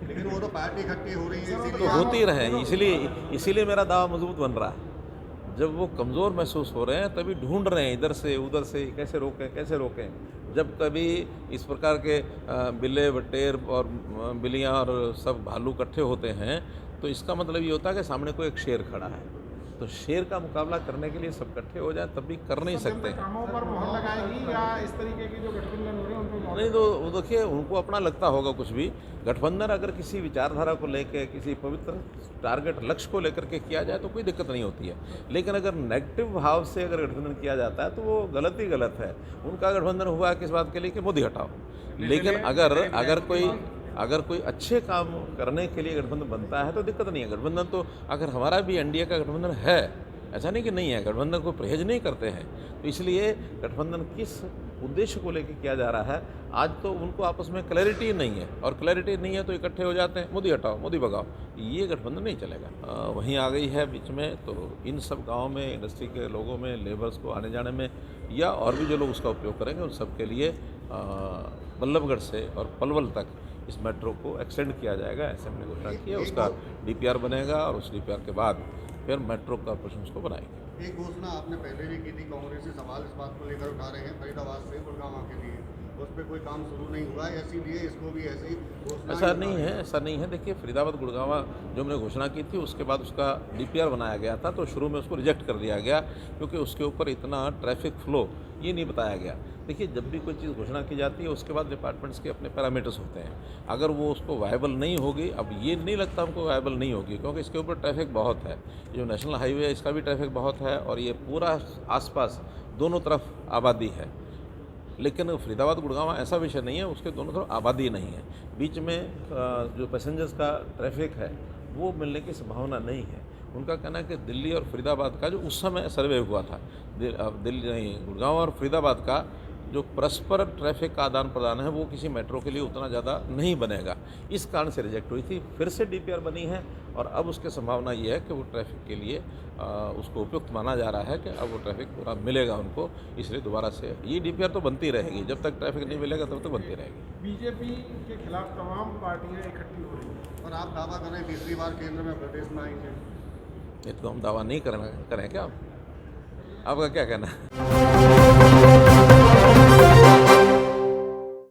लेकिन वो तो पार्टी इकट्ठी हो रही है, तो होती रहे, इसीलिए मेरा दावा मजबूत बन रहा है। जब वो कमज़ोर महसूस हो रहे हैं तभी ढूंढ रहे हैं इधर से उधर से कैसे रोकें। जब कभी इस प्रकार के बिल्ले बटेर और बिल्लियाँ और सब भालू इकट्ठे होते हैं तो इसका मतलब ये होता है कि सामने कोई एक शेर खड़ा है, तो शेर का मुकाबला करने के लिए सब इकट्ठे हो जाए तब भी कर नहीं सकते हैं। कामों पर मोहर लगाएगी या इस तरीके की जो गठबंधन हो रहे हैं उन पर नहीं तो वो देखिए उनको अपना लगता होगा कुछ भी। गठबंधन अगर किसी विचारधारा को लेकर किसी पवित्र टारगेट लक्ष्य को लेकर के किया जाए तो कोई दिक्कत नहीं होती है, लेकिन अगर नेगेटिव भाव से अगर गठबंधन किया जाता है तो वो गलत ही गलत है। उनका गठबंधन हुआ किस बात के लिए कि मोदी हटाओ, लेकिन अगर कोई अच्छे काम करने के लिए गठबंधन बनता है तो दिक्कत नहीं है। गठबंधन तो अगर हमारा भी एनडीए का गठबंधन है, ऐसा नहीं कि नहीं है, गठबंधन को परहेज नहीं करते हैं, तो इसलिए गठबंधन किस उद्देश्य को लेकर किया जा रहा है आज तो उनको आपस में क्लैरिटी नहीं है, और क्लैरिटी नहीं है तो इकट्ठे हो जाते हैं मोदी हटाओ मोदी भगाओ, ये गठबंधन नहीं चलेगा। वहीं आ गई है बीच में, तो इन सब गाँव में इंडस्ट्री के लोगों में लेबर्स को आने जाने में या और भी जो लोग उसका उपयोग करेंगे उन सब के लिए बल्लभगढ़ से और पलवल तक इस मेट्रो को एक्सटेंड किया जाएगा, ऐसे हमने घोषणा की है। उसका डीपीआर बनेगा और उस डीपीआर के बाद फिर मेट्रो कॉर्पोरेशन उसको बनाएगी। एक घोषणा आपने पहले भी की थी, कांग्रेसी सवाल इस बात को लेकर उठा रहे हैं फरीदाबाद से गुड़गांव के लिए, उस पर कोई काम शुरू नहीं हुआ है, इसीलिए इसको भी ऐसे ही ऐसा नहीं है। देखिए फरीदाबाद गुड़गांव जो हमने घोषणा की थी उसके बाद उसका डीपीआर बनाया गया था, तो शुरू में उसको रिजेक्ट कर दिया गया क्योंकि उसके ऊपर इतना ट्रैफिक फ्लो ये नहीं बताया गया। देखिए जब भी कोई चीज़ घोषणा की जाती है उसके बाद डिपार्टमेंट्स के अपने पैरामीटर्स होते हैं, अगर वो उसको वायबल नहीं होगी, अब ये नहीं लगता हमको वायबल नहीं होगी क्योंकि इसके ऊपर ट्रैफिक बहुत है, जो नेशनल हाईवे है इसका भी ट्रैफिक बहुत है और ये पूरा आसपास दोनों तरफ आबादी है। लेकिन फरीदाबाद गुड़गांव ऐसा विषय नहीं है, उसके दोनों तरफ आबादी नहीं है, बीच में जो पैसेंजर्स का ट्रैफिक है वो मिलने की संभावना नहीं है। उनका कहना है कि दिल्ली और फरीदाबाद का जो उस समय सर्वे हुआ था, दिल्ली नहीं गुड़गांव और फरीदाबाद का जो परस्पर ट्रैफिक का आदान प्रदान है वो किसी मेट्रो के लिए उतना ज़्यादा नहीं बनेगा, इस कारण से रिजेक्ट हुई थी। फिर से डीपीआर बनी है और अब उसकी संभावना ये है कि वो ट्रैफिक के लिए उसको उपयुक्त माना जा रहा है कि अब वो ट्रैफिक पूरा मिलेगा उनको, इसलिए दोबारा से ये डीपीआर तो बनती रहेगी, जब तक ट्रैफिक नहीं मिलेगा तब तक बनती रहेगी। बीजेपी के खिलाफ तमाम पार्टियां इकट्ठी हो रही हैं और आप दावा करें तीसरी बार केंद्र में प्रदेश में आएंगे। ये तो हम दावा नहीं करें क्या, आपका क्या कहना है?